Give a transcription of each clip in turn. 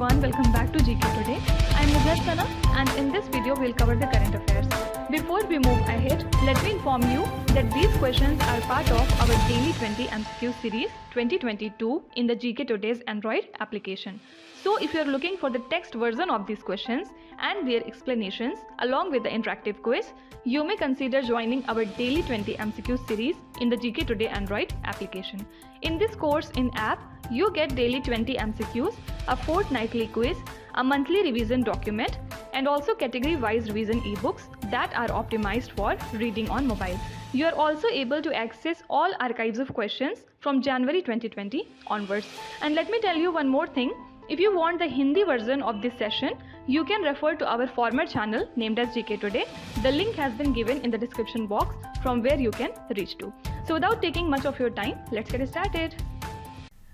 everyone, welcome back to GK Today. I am Sana and in this video we'll cover the current affairs. Before we move ahead, let me inform you that these questions are part of our daily 20 MCQ series 2022 in the GK Today's Android application. So if you are looking for the text version of these questions and their explanations along with the interactive quiz, you may consider joining our daily 20 MCQ series in the GK Today Android application. In this course in app, you get daily 20 MCQs, a fortnightly quiz, a monthly revision document, and also category-wise revision e-books that are optimized for reading on mobile. You are also able to access all archives of questions from January 2020 onwards. And let me tell you one more thing. If you want the Hindi version of this session, you can refer to our former channel named as GK Today. The link has been given in the description box from where you can reach to. So without taking much of your time, let's get started.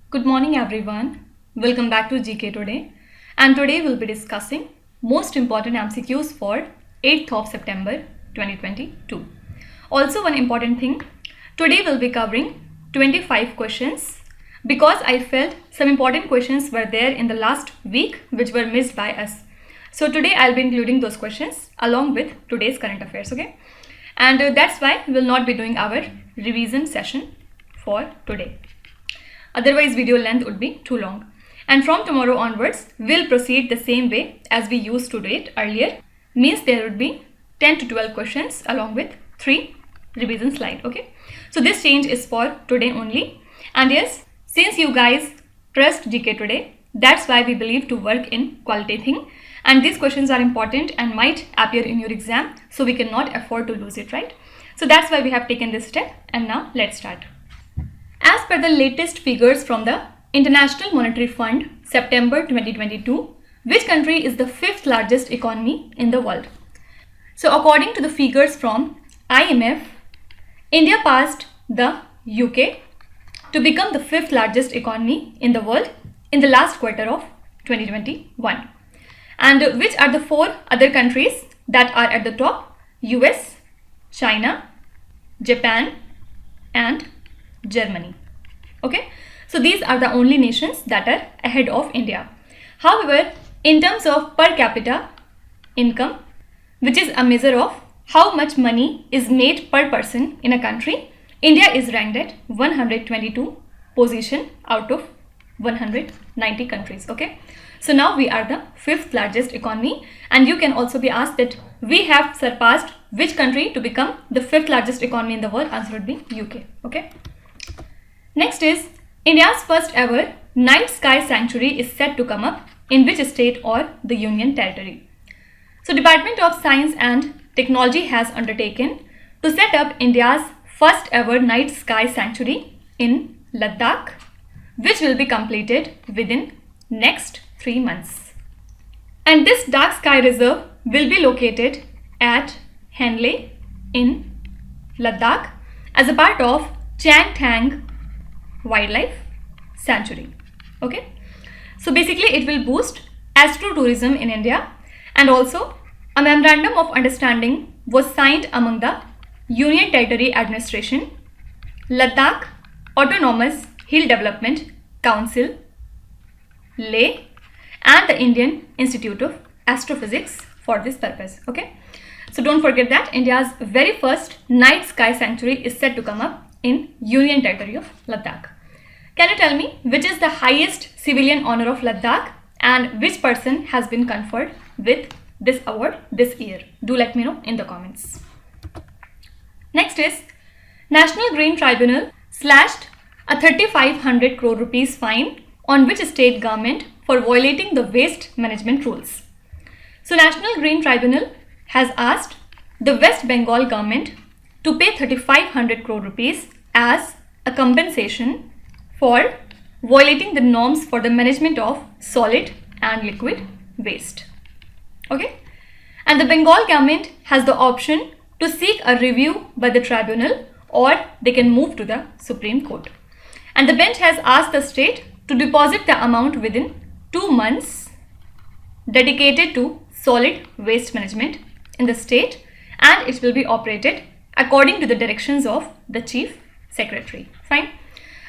Good morning everyone. Welcome back to GK Today. And today we'll be discussing most important MCQs for 8th of September 2022. Also one important thing, today we'll be covering 25 questions because I felt some important questions were there in the last week which were missed by us. So today I'll be including those questions along with today's current affairs, okay? And that's why we'll not be doing our revision session for today. Otherwise video length would be too long. And from tomorrow onwards, we'll proceed the same way as we used to do it earlier. Means there would be 10 to 12 questions along with 3 revision slides, okay? So this change is for today only. And yes, since you guys trust GK Today, that's why we believe to work in quality thing. And these questions are important and might appear in your exam. So we cannot afford to lose it, right? So that's why we have taken this step. And now let's start. As per the latest figures from the International Monetary Fund, September 2022, which country is the 5th largest economy in the world? So according to the figures from IMF, India passed the UK to become the 5th largest economy in the world in the last quarter of 2021. And which are the 4 other countries that are at the top? US, China, Japan and Germany. Okay, so these are the only nations that are ahead of India. However, in terms of per capita income, which is a measure of how much money is made per person in a country, India is ranked at 122 position out of 190 countries. Okay, so now we are the 5th largest economy, and you can also be asked that we have surpassed which country to become the 5th largest economy in the world. Answer would be UK. Okay. Next is India's first ever night sky sanctuary is set to come up in which state or the Union Territory. So Department of Science and Technology has undertaken to set up India's first ever night sky sanctuary in Ladakh, which will be completed within next 3 months. And this dark sky reserve will be located at Henley in Ladakh as a part of Changtang Wildlife Sanctuary. Okay, so basically it will boost astrotourism in India, and also a memorandum of understanding was signed among the Union Territory Administration, Ladakh Autonomous Hill Development Council, Leh, and the Indian Institute of Astrophysics for this purpose. Okay, so don't forget that India's very first night sky sanctuary is set to come up in Union Territory of Ladakh. Can you tell me which is the highest civilian honor of Ladakh and which person has been conferred with this award this year? Do let me know in the comments. Next is National Green Tribunal slashed a 3,500 crore rupees fine on which state government for violating the waste management rules. So National Green Tribunal has asked the West Bengal government to pay 3,500 crore rupees as a compensation for violating the norms for the management of solid and liquid waste. Okay, and the Bengal government has the option to seek a review by the tribunal, or they can move to the Supreme Court. And the bench has asked the state to deposit the amount within 2 months dedicated to solid waste management in the state, and it will be operated according to the directions of the Chief Secretary. Fine.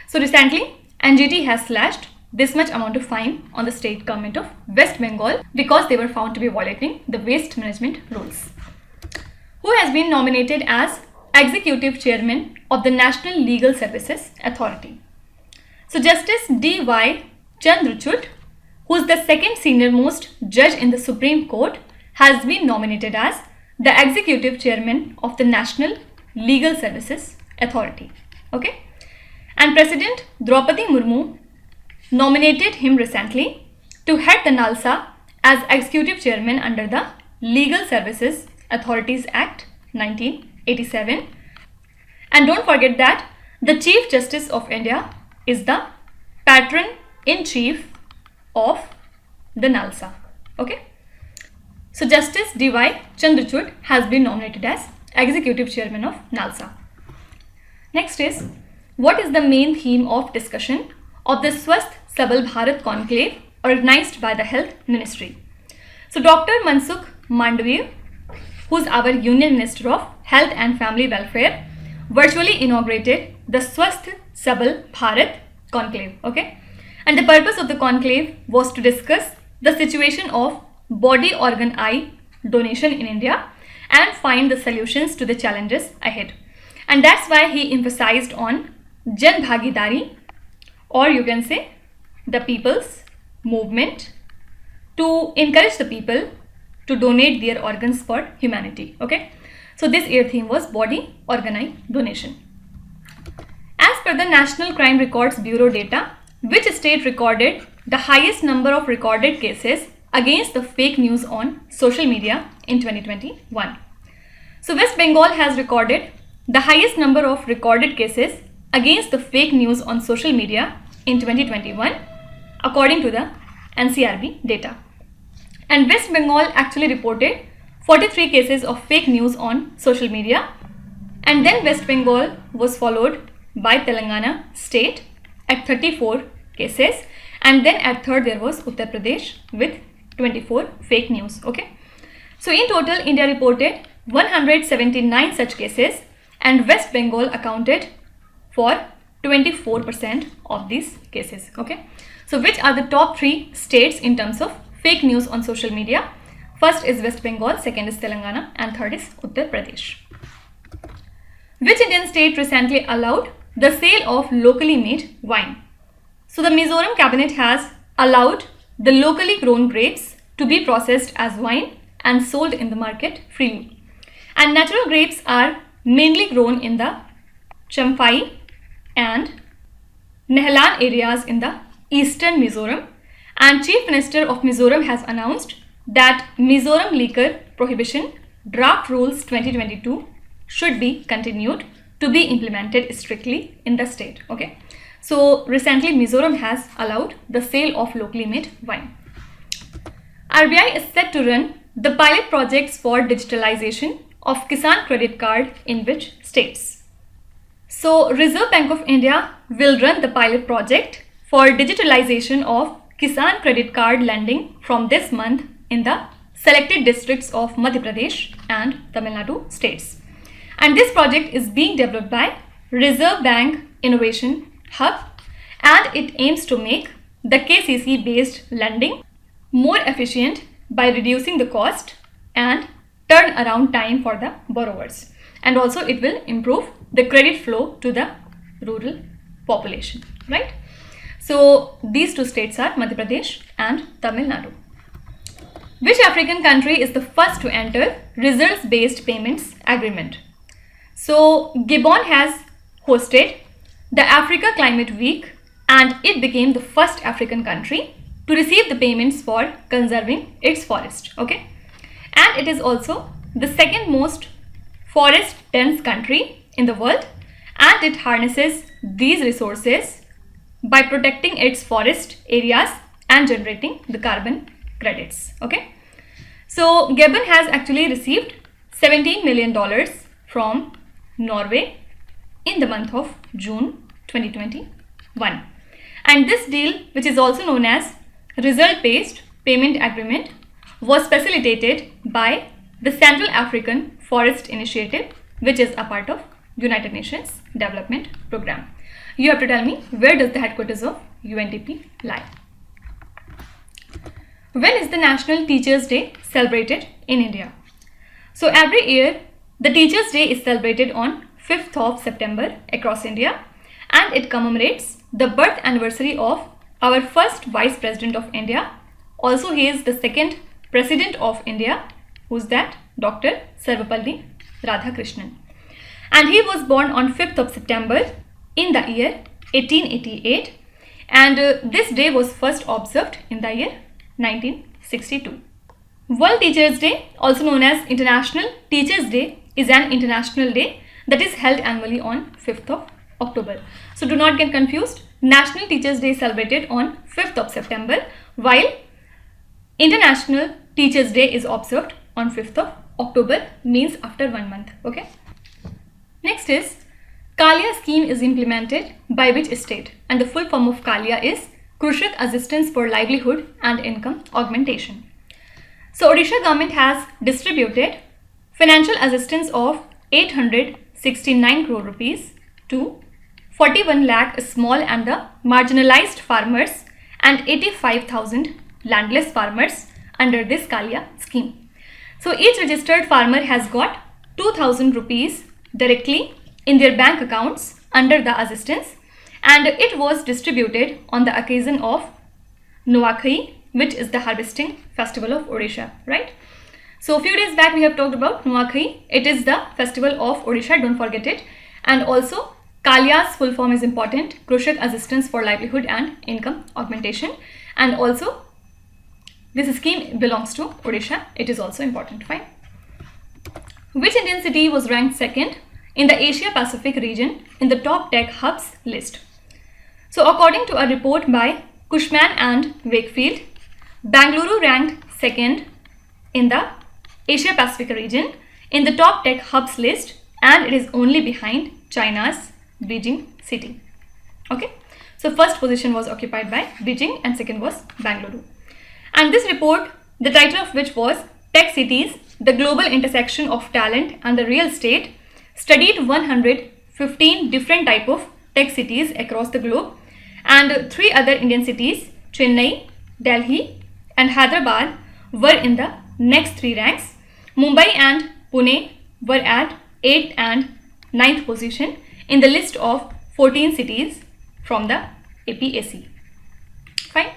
So recently NGT has slashed this much amount of fine on the state government of West Bengal because they were found to be violating the waste management rules. Who has been nominated as Executive Chairman of the National Legal Services Authority? So Justice D.Y. Chandrachud, who is the second senior most judge in the Supreme Court, has been nominated as the Executive Chairman of the National Legal Services Authority. Okay? And President Draupadi Murmu nominated him recently to head the NALSA as Executive Chairman under the Legal Services Authorities Act 1987. And don't forget that the Chief Justice of India is the Patron-in-Chief of the NALSA. Okay? So Justice D.Y. Chandrachud has been nominated as Executive Chairman of NALSA. Next is, what is the main theme of discussion of the Swasth Sabal Bharat Conclave organized by the Health Ministry? So Dr. Mansukh Mandavia, who is our Union Minister of Health and Family Welfare, virtually inaugurated the Swasth Sabal Bharat Conclave. Okay? And the purpose of the conclave was to discuss the situation of body organ eye donation in India and find the solutions to the challenges ahead. And that's why he emphasized on Jan Bhagidari, or you can say the people's movement, to encourage the people to donate their organs for humanity. Okay? So this year theme was body organ eye donation. As per the National Crime Records Bureau data, which state recorded the highest number of recorded cases against the fake news on social media in 2021? So West Bengal has recorded the highest number of recorded cases against the fake news on social media in 2021 according to the NCRB data. And West Bengal actually reported 43 cases of fake news on social media, and then West Bengal was followed by Telangana state at 34 cases, and then at third there was Uttar Pradesh with 24 fake news. Okay, so in total India reported 179 such cases and West Bengal accounted for 24% of these cases. Okay, so which are the top 3 states in terms of fake news on social media? First is West Bengal, second is Telangana, and third is Uttar Pradesh. Which Indian state recently allowed the sale of locally made wine? So the Mizoram cabinet has allowed the locally grown grapes to be processed as wine and sold in the market freely. And natural grapes are mainly grown in the Champhai and Nehlan areas in the eastern Mizoram, and Chief Minister of Mizoram has announced that Mizoram Liquor Prohibition Draft Rules 2022 should be continued to be implemented strictly in the state. Okay, so recently Mizoram has allowed the sale of locally made wine. RBI is set to run the pilot projects for digitalisation of Kisan Credit Card in which states? So Reserve Bank of India will run the pilot project for digitalisation of Kisan Credit Card lending from this month in the selected districts of Madhya Pradesh and Tamil Nadu states. And this project is being developed by Reserve Bank Innovation Hub, and it aims to make the KCC based lending more efficient by reducing the cost and turnaround time for the borrowers, and also it will improve the credit flow to the rural population, right? So these 2 states are Madhya Pradesh and Tamil Nadu. Which African country is the first to enter results based payments agreement? So Gabon has hosted the Africa Climate Week, and it became the first African country to receive the payments for conserving its forest. Okay, and it is also the second most forest dense country in the world, and it harnesses these resources by protecting its forest areas and generating the carbon credits. Okay, so Gabon has actually received $17 million from Norway in the month of June 2021, and this deal, which is also known as result based payment agreement, was facilitated by the Central African Forest Initiative, which is a part of United Nations Development Program. You have to tell me where does the headquarters of UNDP lie. When is the National Teachers' Day celebrated in India? So every year the Teachers' Day is celebrated on 5th of September across India, and it commemorates the birth anniversary of our first Vice President of India. Also, he is the second President of India. Who's that? Dr. Sarvepalli Radhakrishnan. And he was born on 5th of September in the year 1888, and this day was first observed in the year 1962. World Teachers' Day, also known as International Teachers' Day, is an international day that is held annually on 5th of October. So do not get confused. National Teachers' Day is celebrated on 5th of September, while International Teachers' Day is observed on 5th of October, means after 1 month. Okay. Next is Kalia scheme is implemented by which state? And the full form of Kalia is Krushak Assistance for Livelihood and Income Augmentation. So Odisha government has distributed financial assistance of 869 crore rupees to 41 lakh small and the marginalized farmers and 85,000 landless farmers under this Kalia scheme. So each registered farmer has got 2,000 rupees directly in their bank accounts under the assistance, and it was distributed on the occasion of Nuakhai, which is the harvesting festival of Odisha, right? So a few days back we have talked about Nuakhai. It is the festival of Odisha, don't forget it. And also Kalia's full form is important, Krushak Assistance for Livelihood and Income Augmentation, and also this scheme belongs to Odisha. It is also important. Fine. Which Indian city was ranked second in the Asia Pacific region in the top tech hubs list? So according to a report by Cushman and Wakefield, Bangalore ranked second in the Asia Pacific region in the top tech hubs list, and it is only behind China's Beijing city. Okay, so first position was occupied by Beijing and second was Bangalore. And this report, the title of which was Tech Cities, the Global Intersection of Talent and the Real Estate, studied 115 different type of tech cities across the globe, and 3 other Indian cities, Chennai, Delhi and Hyderabad, were in the next 3 ranks. Mumbai and Pune were at 8th and 9th position in the list of 14 cities from the APSC. Fine.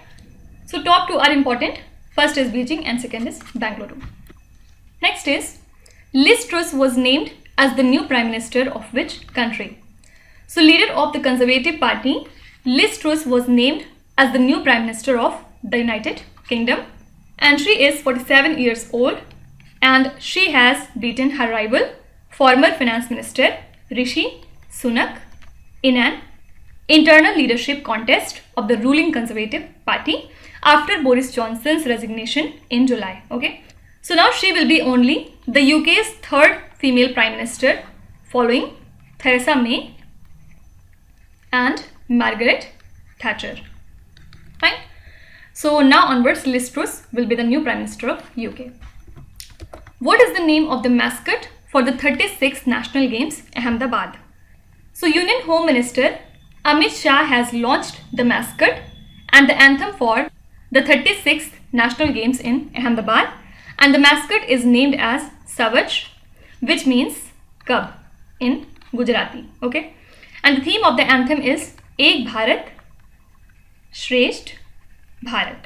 So top 2 are important. First is Beijing and second is Bangalore. Next is Liz Truss was named as the new Prime Minister of which country? So leader of the Conservative Party, Liz Truss was named as the new Prime Minister of the United Kingdom, and she is 47 years old, and she has beaten her rival, former Finance Minister Rishi Sunak, in an internal leadership contest of the ruling Conservative Party after Boris Johnson's resignation in July. Okay, so now she will be only the UK's 3rd female Prime Minister, following Theresa May and Margaret Thatcher. Fine. So now onwards, Liz Truss will be the new Prime Minister of UK. What is the name of the mascot for the 36th National Games Ahmedabad? So Union Home Minister Amit Shah has launched the mascot and the anthem for the 36th National Games in Ahmedabad, and the mascot is named as Savaj, which means cub in Gujarati. Okay, and the theme of the anthem is Ek Bharat Shresht Bharat,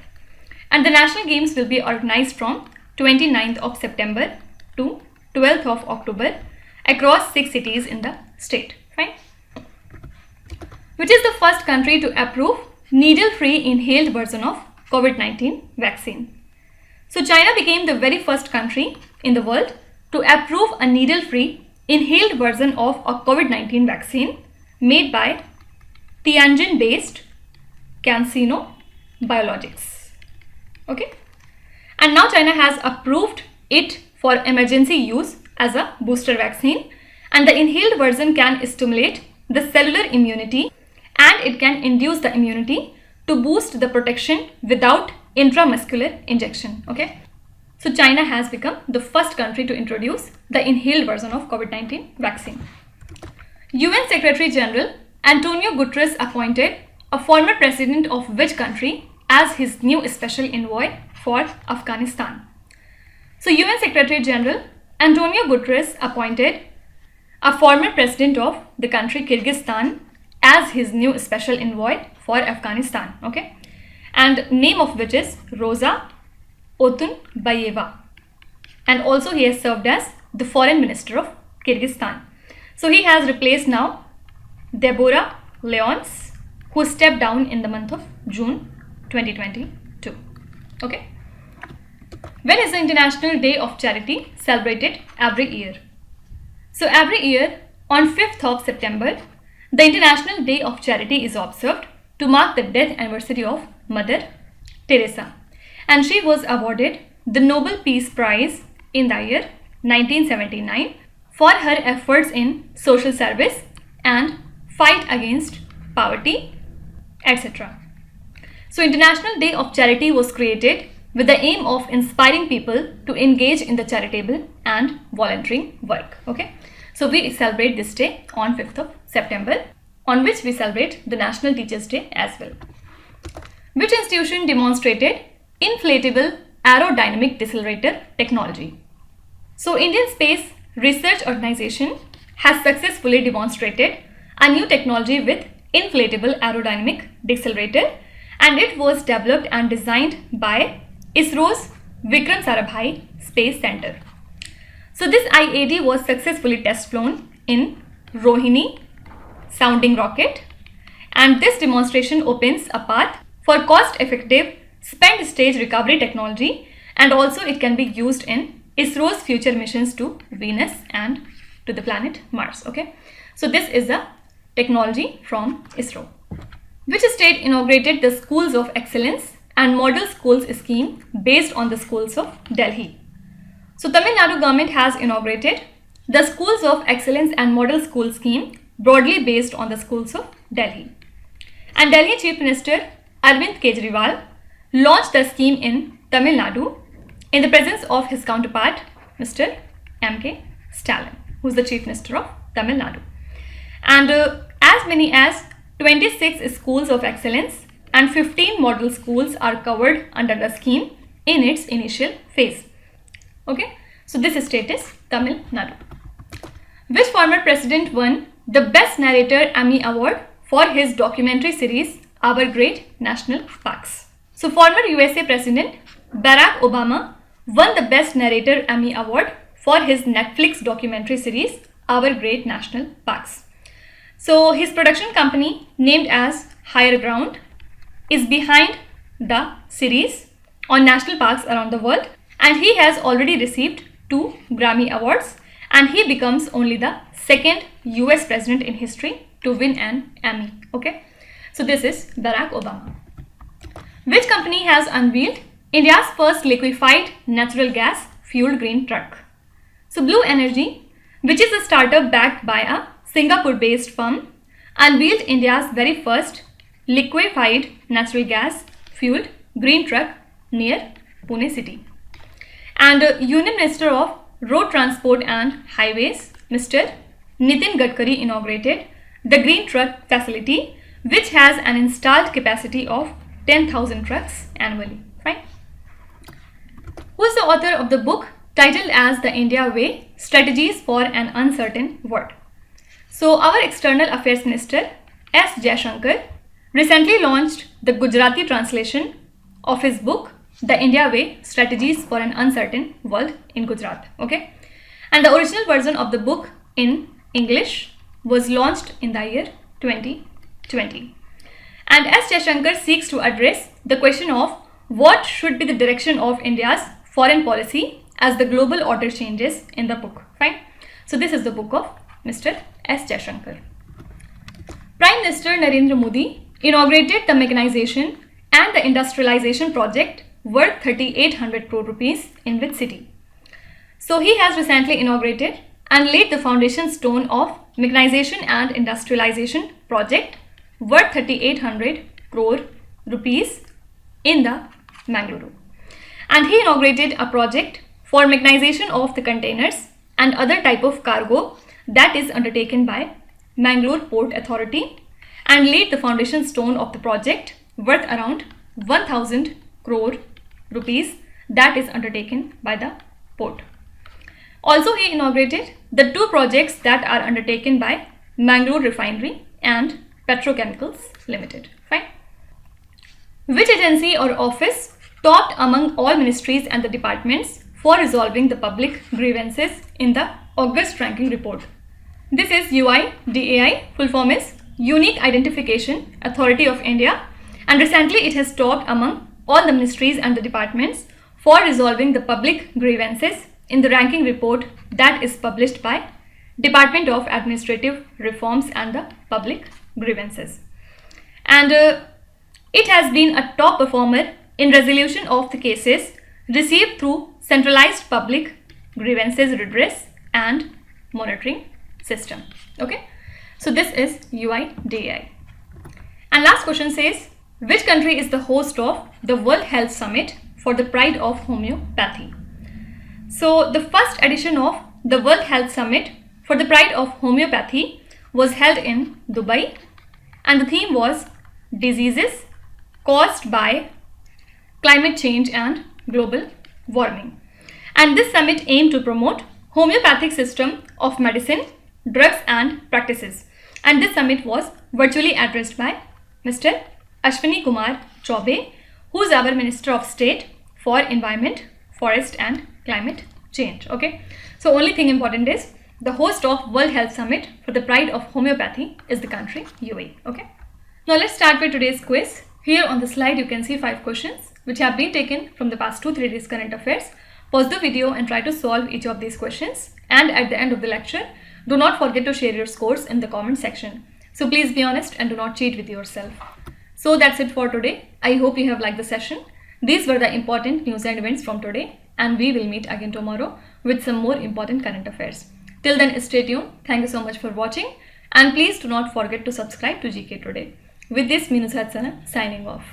and the National Games will be organized from 29th of September to 12th of October across 6 cities in the state. Fine. Which is the first country to approve needle-free inhaled version of COVID-19 vaccine? So China became the very first country in the world to approve a needle-free inhaled version of a COVID-19 vaccine made by Tianjin-based CanSino Biologics. Okay, and now China has approved it for emergency use as a booster vaccine, and the inhaled version can stimulate the cellular immunity and it can induce the immunity to boost the protection without intramuscular injection. Okay, so China has become the first country to introduce the inhaled version of COVID-19 vaccine. UN Secretary General Antonio Guterres appointed a former president of which country as his new special envoy for Afghanistan? So UN Secretary General Antonio Guterres appointed a former president of the country Kyrgyzstan as his new special envoy for Afghanistan, okay? And name of which is Rosa Otunbayeva. And also he has served as the foreign minister of Kyrgyzstan. So he has replaced now Deborah Lyons, who stepped down in the month of June 2022. Okay. When is the International Day of Charity celebrated every year? So every year on 5th of September, the International Day of Charity is observed to mark the death anniversary of Mother Teresa. And she was awarded the Nobel Peace Prize in the year 1979 for her efforts in social service and fight against poverty, etc. So International Day of Charity was created with the aim of inspiring people to engage in the charitable and volunteering work. Okay, so we celebrate this day on 5th of September, on which we celebrate the National Teachers' Day as well. Which institution demonstrated Inflatable Aerodynamic Decelerator technology? So Indian Space Research Organization has successfully demonstrated a new technology with Inflatable Aerodynamic Decelerator, and it was developed and designed by ISRO's Vikram Sarabhai Space Center. So this IAD was successfully test flown in Rohini sounding rocket, and this demonstration opens a path for cost-effective spent stage recovery technology, and also it can be used in ISRO's future missions to Venus and to the planet Mars. Okay, so this is a technology from ISRO. Which state inaugurated the Schools of Excellence and Model Schools scheme based on the schools of Delhi? So Tamil Nadu government has inaugurated the Schools of Excellence and Model School scheme broadly based on the schools of Delhi. And Delhi Chief Minister Arvind Kejriwal launched the scheme in Tamil Nadu in the presence of his counterpart Mr. M.K. Stalin, who is the Chief Minister of Tamil Nadu. And as many as 26 schools of excellence and 15 model schools are covered under the scheme in its initial phase. Okay, so this state is Tamil Nadu. Which former president won the Best Narrator Emmy Award for his documentary series Our Great National Parks? So former USA President Barack Obama won the Best Narrator Emmy Award for his Netflix documentary series Our Great National Parks. So his production company, named as Higher Ground, is behind the series on national parks around the world, and he has already received 2 Grammy Awards, and he becomes only the second US president in history to win an Emmy. Okay, so this is Barack Obama. Which company has unveiled India's first liquefied natural gas fueled green truck? So Blue Energy, which is a startup backed by a Singapore-based firm, unveiled India's very first liquefied natural gas fueled green truck near Pune city. And Union Minister of Road Transport and Highways, Mr. Nitin Gadkari, inaugurated the green truck facility, which has an installed capacity of 10,000 trucks annually. Fine. Who is the author of the book titled as The India Way: Strategies for an Uncertain World? So our External Affairs Minister S. Jaishankar recently launched the Gujarati translation of his book The India Way: Strategies for an Uncertain World in Gujarat. Okay, and the original version of the book in English was launched in the year 2020. And S. Jaishankar seeks to address the question of what should be the direction of India's foreign policy as the global order changes in the book. Fine. So this is the book of Mr. S. Jaishankar. Prime Minister Narendra Modi inaugurated the mechanization and the industrialization project worth 3,800 crore rupees in which city? So he has recently inaugurated and laid the foundation stone of mechanization and industrialization project worth 3,800 crore rupees in the Mangaluru. And he inaugurated a project for mechanization of the containers and other type of cargo that is undertaken by Mangalore Port Authority, and laid the foundation stone of the project worth around 1000 crore rupees that is undertaken by the port. Also, he inaugurated the two projects that are undertaken by Mangalore Refinery and Petrochemicals Limited. Fine. Which agency or office topped among all ministries and the departments for resolving the public grievances in the August ranking report? This is UIDAI, full form is Unique Identification Authority of India, and recently it has topped among all the ministries and the departments for resolving the public grievances in the ranking report that is published by Department of Administrative Reforms and the Public Grievances. And it has been a top performer in resolution of the cases received through centralized public grievances redress and monitoring system. Okay, so this is UIDAI. And last question says, which country is the host of the World Health Summit for the Pride of Homoeopathy? So the first edition of the World Health Summit for the Pride of Homoeopathy was held in Dubai, and the theme was diseases caused by climate change and global warming. And this summit aimed to promote homeopathic system of medicine, drugs and practices. And this summit was virtually addressed by Mr. Ashwini Kumar Chaubey, who is our Minister of State for Environment, Forest and Climate Change. Okay, so only thing important is the host of World Health Summit for the Pride of Homeopathy is the country UAE. Okay, now let's start with today's quiz. Here on the slide you can see 5 questions which have been taken from the past 2-3 days current affairs. Pause the video and try to solve each of these questions, and at the end of the lecture do not forget to share your scores in the comment section. So please be honest and do not cheat with yourself. So that's it for today. I hope you have liked the session. These were the important news and events from today, and we will meet again tomorrow with some more important current affairs. Till then, stay tuned. Thank you so much for watching, and please do not forget to subscribe to GK Today. With this, Minusat Sana signing off.